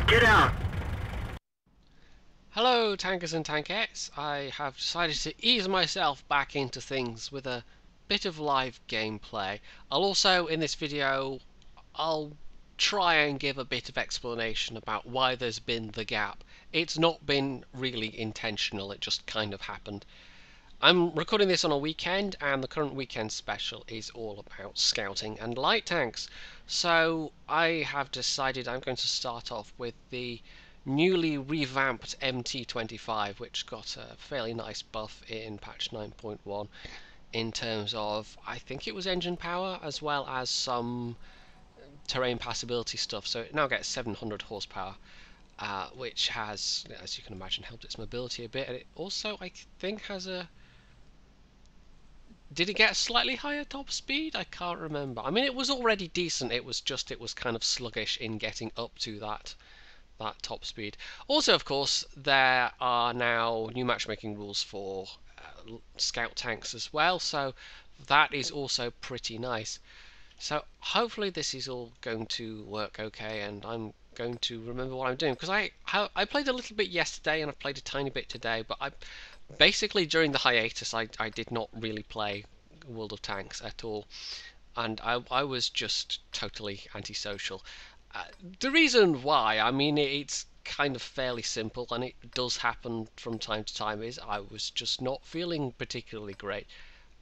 Get out! Hello tankers and tankettes, I have decided to ease myself back into things with a bit of live gameplay. I'll also, in this video, I'll try and give a bit of explanation about why there's been the gap. It's not been really intentional, it just kind of happened. I'm recording this on a weekend, and the current weekend special is all about scouting and light tanks. So I have decided I'm going to start off with the newly revamped MT-25, which got a fairly nice buff in patch 9.1 in terms of, I think it was engine power as well as some terrain passability stuff. So it now gets 700 horsepower, which has, as you can imagine, helped its mobility a bit. And it also, I think, has a... Did it get a slightly higher top speed? I can't remember. I mean, it was already decent. It was kind of sluggish in getting up to that top speed. Also, of course, there are now new matchmaking rules for scout tanks as well, so that is also pretty nice. So hopefully this is all going to work okay, and I'm going to remember what I'm doing, because I played a little bit yesterday and I played a tiny bit today, but I basically during the hiatus I did not really play World of Tanks at all, and I was just totally antisocial. The reason why, I mean, it's kind of fairly simple, and it does happen from time to time, is I was just not feeling particularly great.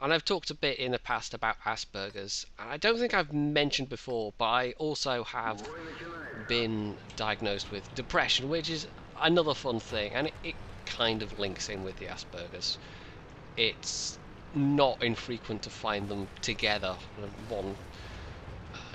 And I've talked a bit in the past about Asperger's. I don't think I've mentioned before, but I also have been diagnosed with depression, which is another fun thing, and it kind of links in with the Asperger's. It's not infrequent to find them together, one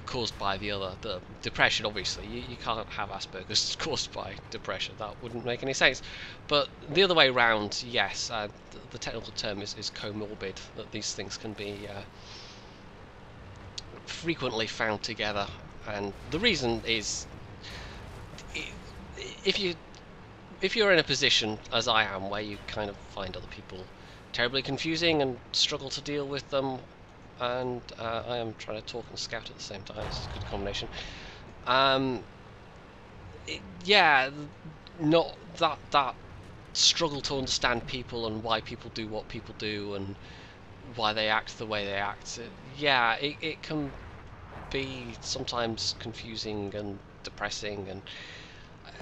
caused by the other. The depression, obviously, you can't have Asperger's caused by depression, that wouldn't make any sense, but the other way around, yes. The technical term is comorbid, that these things can be frequently found together, and the reason is if you're in a position, as I am, where you kind of find other people terribly confusing and struggle to deal with them, and I am trying to talk and scout at the same time. It's a good combination. Yeah, not that struggle to understand people and why people do what people do and why they act the way they act. Yeah, it can be sometimes confusing and depressing, and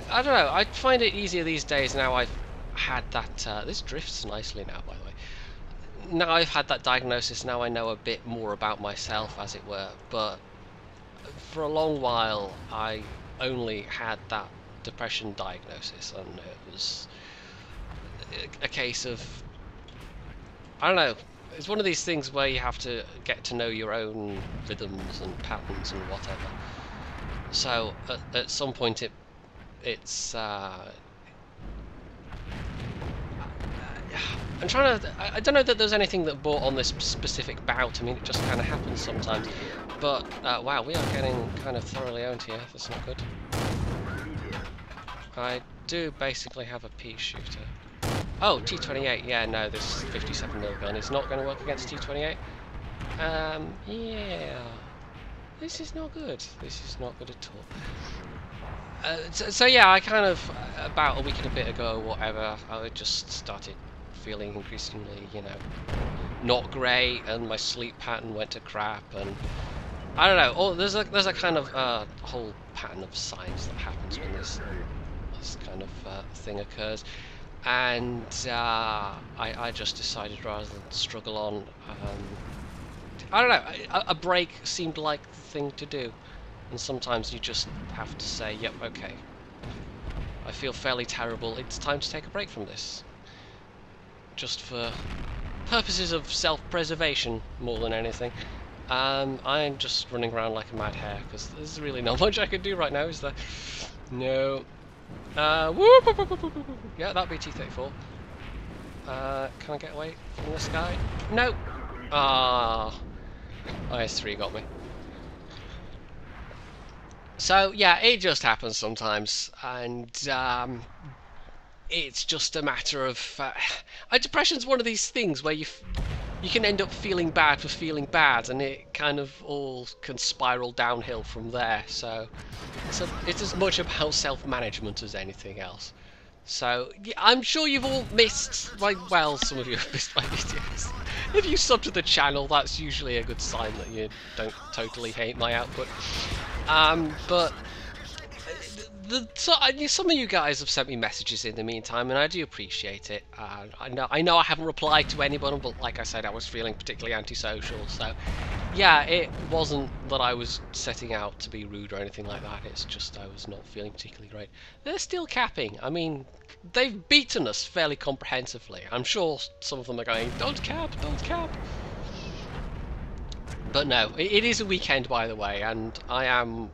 I don't know. I find it easier these days now. I've had that. This drifts nicely now, by the way. Now I've had that diagnosis, now I know a bit more about myself, as it were, but for a long while I only had that depression diagnosis, and it was a case of, I don't know, it's one of these things where you have to get to know your own rhythms and patterns and whatever. So at some point it's I'm trying to... I don't know that there's anything that brought on this specific bout. I mean, it just kind of happens sometimes. But, wow, we are getting kind of thoroughly owned here. That's not good. I do basically have a pea shooter. Oh, T-28. Yeah, no, this 57mm gun is not going to work against T-28. Yeah. This is not good. This is not good at all. So yeah, I kind of, about a week and a bit ago or whatever, I just started feeling increasingly, you know, not great, and my sleep pattern went to crap, and I don't know. Oh, there's a kind of whole pattern of signs that happens when this kind of thing occurs, and I just decided, rather than struggle on, I don't know. A break seemed like the thing to do, and sometimes you just have to say, yep, okay, I feel fairly terrible. It's time to take a break from this. Just for purposes of self-preservation more than anything. I'm just running around like a mad hare, because there's really not much I can do right now, is there? No. Whoop, whoop, whoop, whoop, whoop. Yeah, that'll be T-34. Can I get away from this guy? No! Ah, IS-3 got me. So, yeah, it just happens sometimes, and it's just a matter of... depression's one of these things where you can end up feeling bad for feeling bad, and it kind of all can spiral downhill from there. So it's as much about self-management as anything else. So yeah, I'm sure you've all missed, like, well, some of you have missed my videos. If you sub to the channel, that's usually a good sign that you don't totally hate my output. But some of you guys have sent me messages in the meantime, and I do appreciate it. I know I haven't replied to anyone, but like I said, I was feeling particularly antisocial. So yeah, it wasn't that I was setting out to be rude or anything like that. It's just I was not feeling particularly great. They're still capping. I mean, they've beaten us fairly comprehensively. I'm sure some of them are going, "Don't cap, don't cap." But no, it is a weekend, by the way, and I am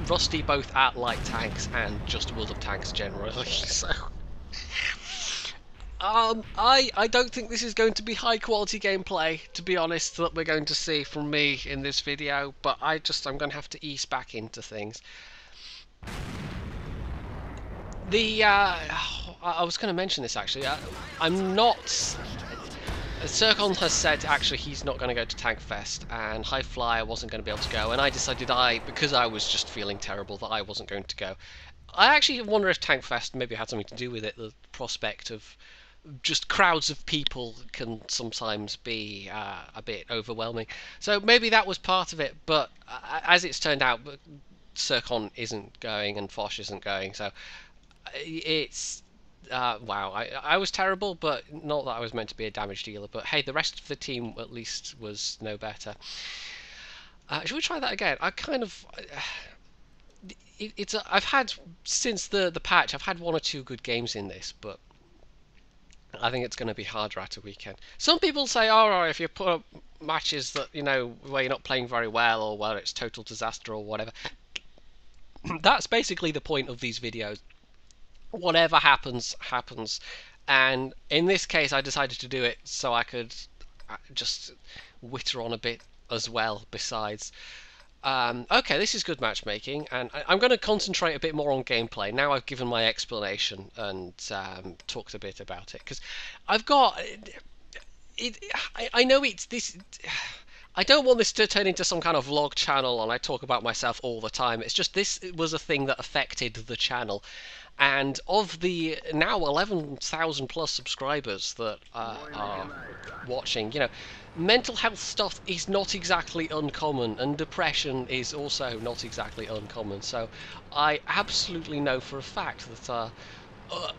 rusty both at light tanks and just World of Tanks generally. So I don't think this is going to be high quality gameplay, to be honest, that we're going to see from me in this video, but I'm going to have to ease back into things. I was going to mention this actually. I'm not. Zircon has said actually he's not going to go to Tank Fest, and High Flyer wasn't going to be able to go, and I decided because I was just feeling terrible, that I wasn't going to go. I actually wonder if Tank Fest maybe had something to do with it. The prospect of just crowds of people can sometimes be a bit overwhelming. So maybe that was part of it, but as it's turned out, Zircon isn't going and Foch isn't going, so it's... wow, I was terrible, but not that I was meant to be a damage dealer. But hey, the rest of the team at least was no better. Should we try that again? I kind of... I've had, since the patch, I've had one or two good games in this, but I think it's going to be harder at a weekend. Some people say, oh, if you put up matches that, you know, where you're not playing very well, or where it's total disaster or whatever. That's basically the point of these videos. Whatever happens, happens. And in this case, I decided to do it so I could just witter on a bit as well, besides. Okay, this is good matchmaking, and I'm going to concentrate a bit more on gameplay now I've given my explanation and talked a bit about it, because I've got it. I know it's this. I don't want this to turn into some kind of vlog channel and I talk about myself all the time. It's just this was a thing that affected the channel, and of the now 11,000 plus subscribers that are watching, you know, mental health stuff is not exactly uncommon, and depression is also not exactly uncommon. So I absolutely know for a fact that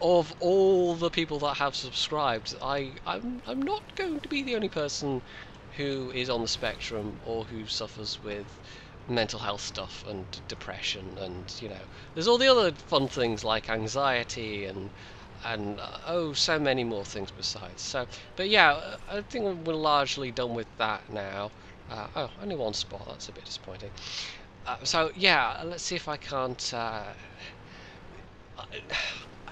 of all the people that have subscribed, I'm not going to be the only person who is on the spectrum or who suffers with mental health stuff and depression, and you know, there's all the other fun things like anxiety and oh, so many more things besides. So, but yeah, I think we're largely done with that now. Oh, only one spot, that's a bit disappointing. So yeah, let's see if I can't...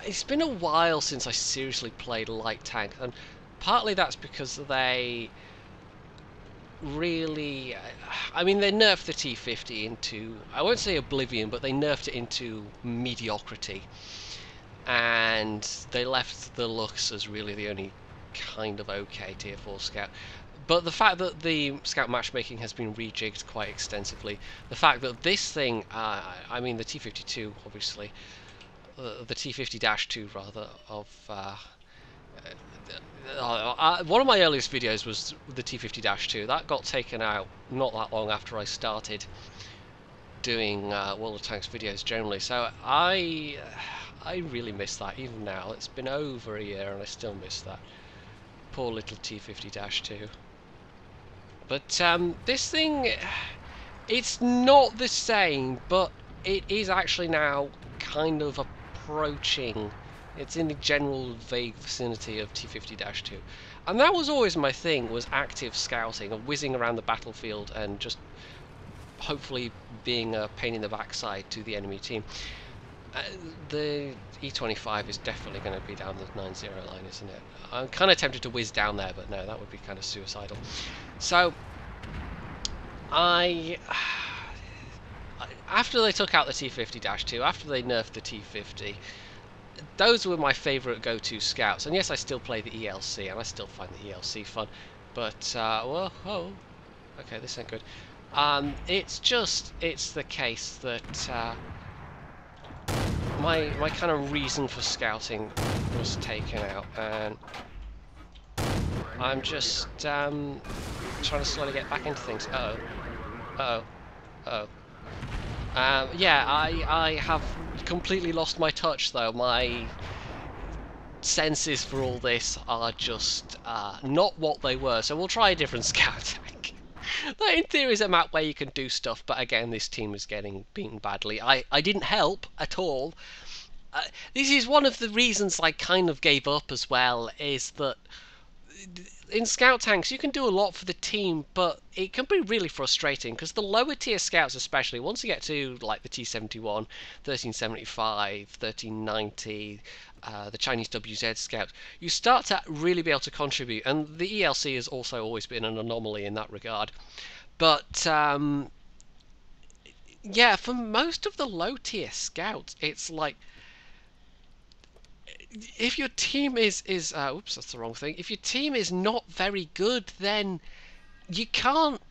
it's been a while since I seriously played light tank, and partly that's because they really... I mean, they nerfed the T50 into... I won't say oblivion, but they nerfed it into mediocrity. And they left the Lux as really the only kind of okay tier 4 scout. But the fact that the scout matchmaking has been rejigged quite extensively, the fact that this thing, I mean the T52 obviously, the T50-2 rather, of one of my earliest videos was the T50-2. That got taken out not that long after I started doing World of Tanks videos generally, so I really miss that even now. It's been over a year and I still miss that. Poor little T50-2. But this thing, it's not the same, but it is actually now kind of approaching. It's in the general vague vicinity of T50-2. And that was always my thing, was active scouting, and whizzing around the battlefield and just hopefully being a pain in the backside to the enemy team. The E-25 is definitely going to be down the 9-0 line, isn't it? I'm kind of tempted to whiz down there, but no, that would be kind of suicidal. So, after they took out the T50-2, after they nerfed the T50, those were my favourite go-to scouts. And yes, I still play the ELC, and I still find the ELC fun. But well, oh, okay, this ain't good. It's the case that my kind of reason for scouting was taken out, and I'm just trying to slowly get back into things. Yeah, I have completely lost my touch though. My senses for all this are just not what they were. So we'll try a different scout tank. That in theory is a map where you can do stuff, but again, this team is getting beaten badly. I didn't help at all. This is one of the reasons I kind of gave up as well, is that in scout tanks you can do a lot for the team, but it can be really frustrating because the lower tier scouts, especially once you get to like the T-71, 1375, 1390, the Chinese WZ scouts, you start to really be able to contribute, and the ELC has also always been an anomaly in that regard. But yeah, for most of the low tier scouts, it's like, if your team is oops, that's the wrong thing. If your team is not very good, then you can't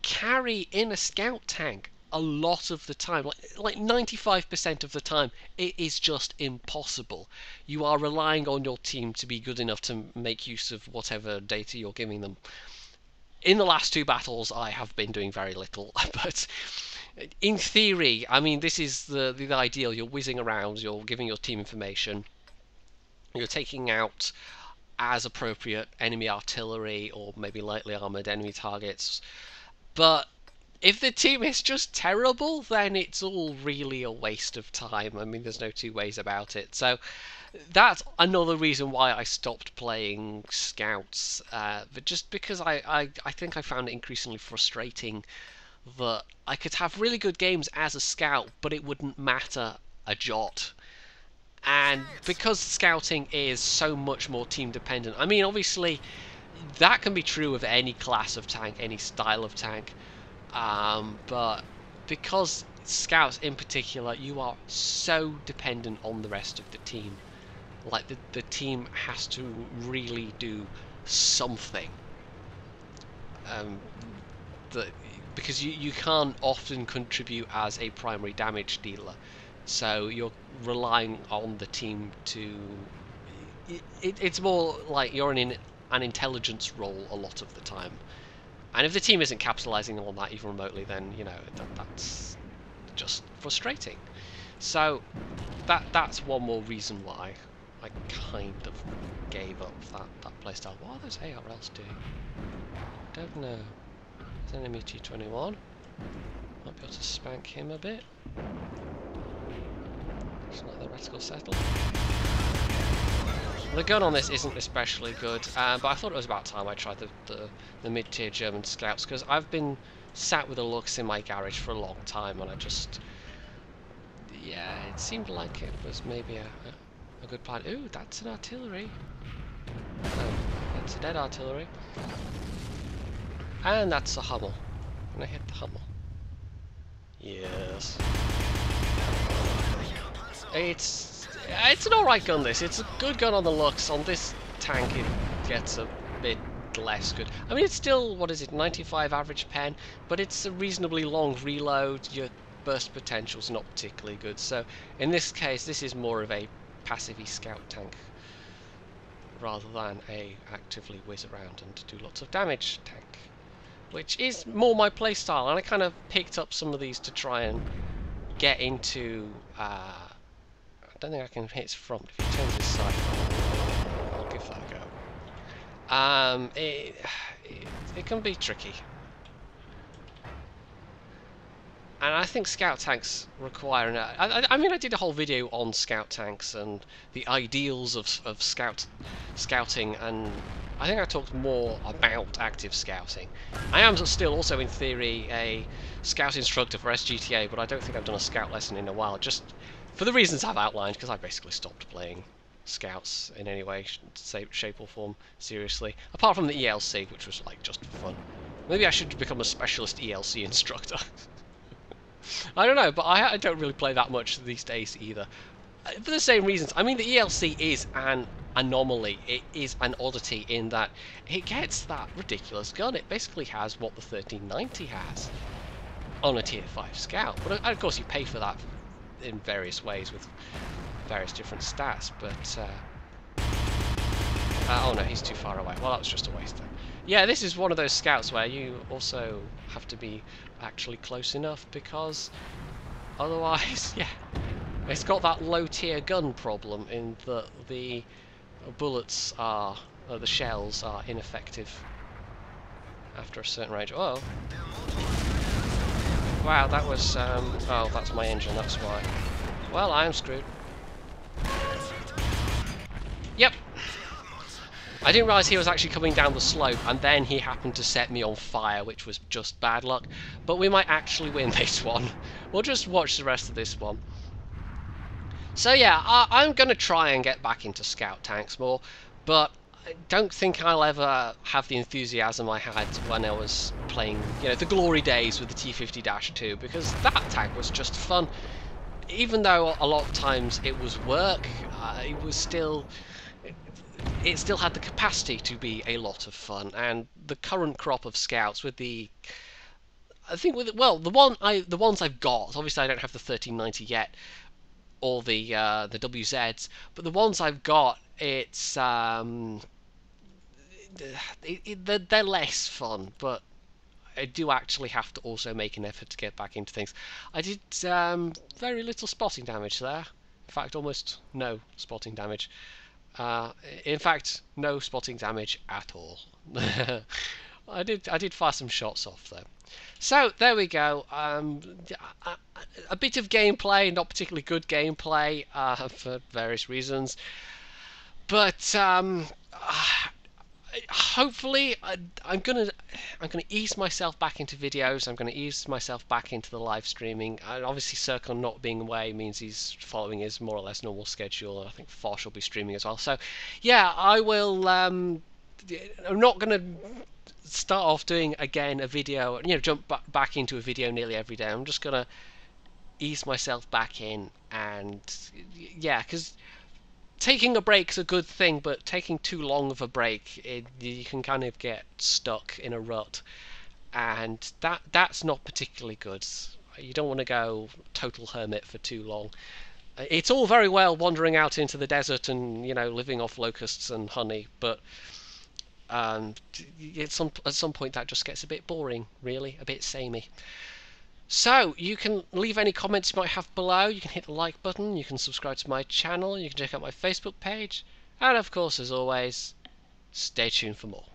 carry in a scout tank a lot of the time. Like 95% of the time, it is just impossible. You are relying on your team to be good enough to make use of whatever data you're giving them. In the last 2 battles, I have been doing very little, but in theory, I mean, this is the ideal. You're whizzing around, you're giving your team information. You're taking out, as appropriate, enemy artillery or maybe lightly armoured enemy targets. But if the team is just terrible, then it's all really a waste of time. I mean, there's no two ways about it. So that's another reason why I stopped playing scouts. But just because I think I found it increasingly frustrating that I could have really good games as a scout, but it wouldn't matter a jot. And because scouting is so much more team dependent, I mean, obviously that can be true of any class of tank, any style of tank, but because scouts in particular, you are so dependent on the rest of the team. Like the team has to really do something, because you can't often contribute as a primary damage dealer. So you're relying on the team to... It's more like you're in an intelligence role a lot of the time. And if the team isn't capitalising on that even remotely, then, you know, that's just frustrating. So that's one more reason why I kind of gave up that playstyle. What are those ARLs doing? Don't know. There's an MT-25. Might be able to spank him a bit. Let the reticle settle. The gun on this isn't especially good, but I thought it was about time I tried the mid-tier German scouts, because I've been sat with a Lux in my garage for a long time, and I just... yeah, it seemed like it was maybe a good plan. Ooh, that's an artillery. Oh, that's a dead artillery. And that's a Hummel. And I hit the Hummel. Yes. It's an alright gun, this. It's a good gun on the Lux. On this tank it gets a bit less good. I mean, it's still, what is it, 95 average pen, but it's a reasonably long reload. Your burst potential's not particularly good. So in this case, this is more of a passive scout tank rather than a actively whiz around and do lots of damage tank, which is more my playstyle. And I kind of picked up some of these to try and get into... I don't think I can hit his front. If he turns his side, I'll give that a go. It can be tricky. And I think scout tanks require... I mean, I did a whole video on scout tanks and the ideals of scouting, and I think I talked more about active scouting. I am still also, in theory, a scout instructor for SGTA, but I don't think I've done a scout lesson in a while, just for the reasons I've outlined, because I basically stopped playing scouts in any way, shape or form, seriously. Apart from the ELC, which was like just for fun. Maybe I should become a specialist ELC instructor. I don't know, but I don't really play that much these days either. For the same reasons. I mean, the ELC is an anomaly. It is an oddity in that it gets that ridiculous gun. It basically has what the 1390 has on a tier 5 scout. But of course you pay for that in various ways with various different stats. But oh no, he's too far away. Well, that was just a waste then. Yeah, this is one of those scouts where you also have to be actually close enough, because otherwise, yeah, it's got that low tier gun problem in that the bullets are, the shells are ineffective after a certain range. Oh, wow, that was, oh, that's my engine, that's why. Well, I am screwed. Yep. I didn't realise he was actually coming down the slope, and then he happened to set me on fire, which was just bad luck. But we might actually win this one. We'll just watch the rest of this one. So yeah, I'm going to try and get back into scout tanks more, but I don't think I'll ever have the enthusiasm I had when I was playing, you know, the glory days with the T50-2, because that tank was just fun. Even though a lot of times it was work, it was still... It still had the capacity to be a lot of fun, and the current crop of scouts with the... I think with, well, the ones I've got, obviously I don't have the 1390 yet, or the WZs, but the ones I've got, it's they're less fun, but I do actually have to also make an effort to get back into things. I did very little spotting damage there. In fact, almost no spotting damage. In fact, no spotting damage at all. I did fire some shots off though. So there we go. A bit of gameplay, not particularly good gameplay for various reasons, but hopefully I'm gonna ease myself back into videos. I'm gonna ease myself back into the live streaming. And obviously, Circle not being away means he's following his more or less normal schedule. I think Fosh will be streaming as well. So yeah, I will. I'm not gonna start off doing again a video. You know, jump back into a video nearly every day. I'm just gonna ease myself back in, and yeah, because taking a break's a good thing, but taking too long of a break, you can kind of get stuck in a rut, and that's not particularly good. You don't want to go total hermit for too long. It's all very well wandering out into the desert and, you know, living off locusts and honey, but at some point that just gets a bit boring, really, a bit samey. So, you can leave any comments you might have below, you can hit the like button, you can subscribe to my channel, you can check out my Facebook page, and of course, as always, stay tuned for more.